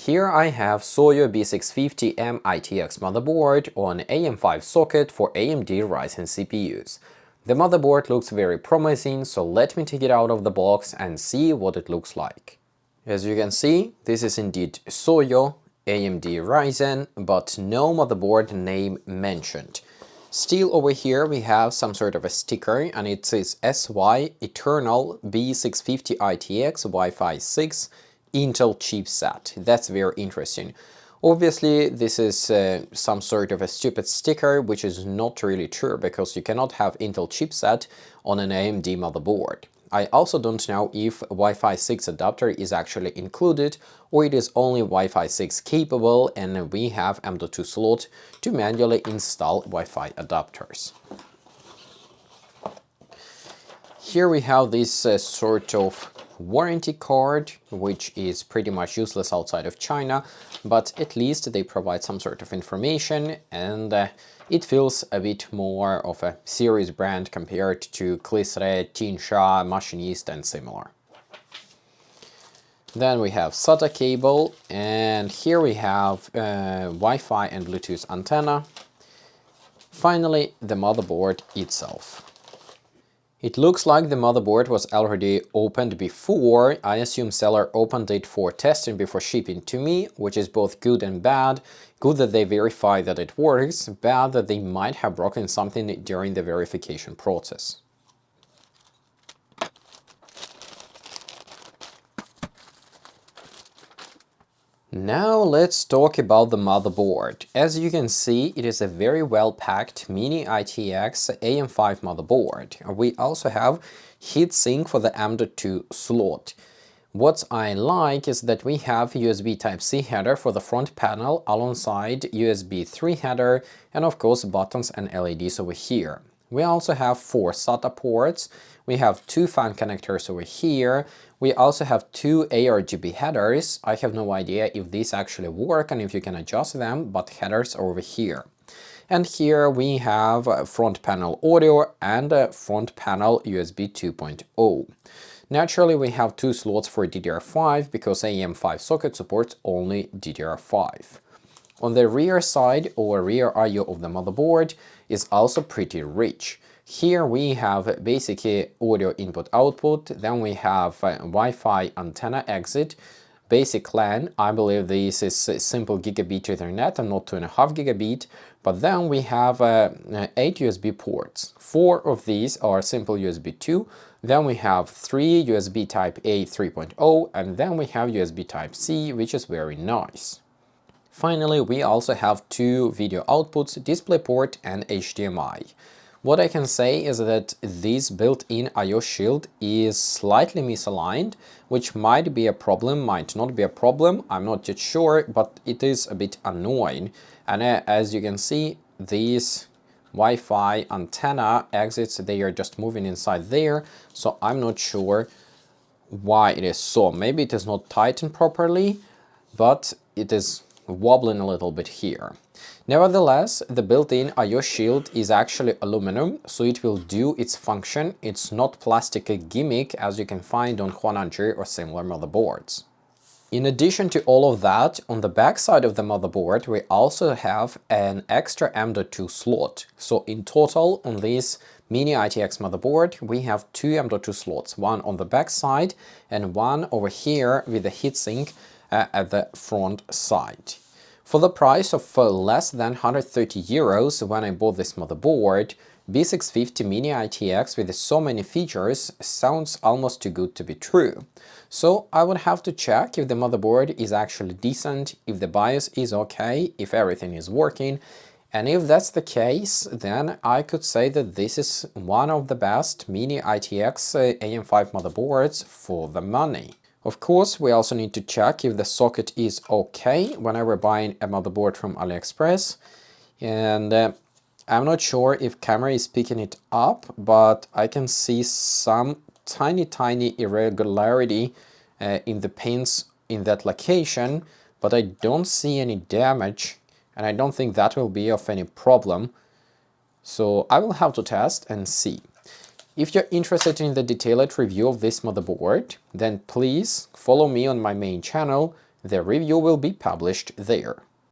Here I have SOYO B650 ITX motherboard on AM5 socket for AMD Ryzen CPUs. The motherboard looks very promising, so let me take it out of the box and see what it looks like. As you can see, this is indeed SOYO AMD Ryzen, but no motherboard name mentioned. Still over here we have some sort of a sticker and it says SY Eternal B650 ITX Wi-Fi 6 Intel chipset. That's very interesting. Obviously this is some sort of a stupid sticker, which is not really true because you cannot have Intel chipset on an AMD motherboard. I also don't know if Wi-Fi 6 adapter is actually included or it is only Wi-Fi 6 capable and we have M.2 slot to manually install Wi-Fi adapters. Here we have this sort of warranty card, which is pretty much useless outside of China, but at least they provide some sort of information and it feels a bit more of a serious brand compared to Clisre, Tinsha, Machinist and similar. Then we have SATA cable and here we have Wi-Fi and Bluetooth antenna. Finally, the motherboard itself. It looks like the motherboard was already opened before. I assume seller opened it for testing before shipping to me, which is both good and bad. Good that they verify that it works, bad that they might have broken something during the verification process. Now let's talk about the motherboard. As you can see, it is a very well-packed mini ITX AM5 motherboard. We also have heatsink for the M.2 slot. What I like is that we have USB Type-C header for the front panel alongside USB 3 header and of course buttons and LEDs over here. We also have 4 SATA ports, we have 2 fan connectors over here, we also have 2 ARGB headers. I have no idea if these actually work and if you can adjust them, but headers are over here. And here we have front panel audio and front panel USB 2.0. Naturally, we have 2 slots for DDR5 because AM5 socket supports only DDR5. On the rear side or rear I/O of the motherboard is also pretty rich. Here we have basically audio input-output, then we have Wi-Fi antenna exit, basic LAN. I believe this is simple gigabit Ethernet and not 2.5 gigabit, but then we have 8 USB ports. 4 of these are simple USB 2, then we have 3 USB Type-A 3.0, and then we have USB Type-C, which is very nice. Finally, we also have 2 video outputs, DisplayPort and HDMI. What I can say is that this built-in I/O shield is slightly misaligned, which might be a problem, might not be a problem, I'm not yet sure, but it is a bit annoying. And as you can see, these Wi-Fi antenna exits, they are just moving inside there, so I'm not sure why it is so. Maybe it is not tightened properly, but it is wobbling a little bit here. Nevertheless, the built-in I/O shield is actually aluminum, so it will do its function. It's not plastic gimmick as you can find on Huananzhi or similar motherboards. In addition to all of that, on the back side of the motherboard we also have an extra M.2 slot. So in total on this mini ITX motherboard we have 2 M.2 slots, one on the back side and one over here with the heatsink at the front side. For the price of less than 130 euros when I bought this motherboard, B650 Mini ITX with so many features sounds almost too good to be true. So I would have to check if the motherboard is actually decent, if the BIOS is okay, if everything is working, and if that's the case, then I could say that this is one of the best Mini ITX AM5 motherboards for the money. Of course, we also need to check if the socket is okay whenever buying a motherboard from AliExpress. And I'm not sure if camera is picking it up, but I can see some tiny irregularity in the pins in that location, but I don't see any damage and I don't think that will be of any problem. So I will have to test and see. If you're interested in the detailed review of this motherboard, then please follow me on my main channel. The review will be published there.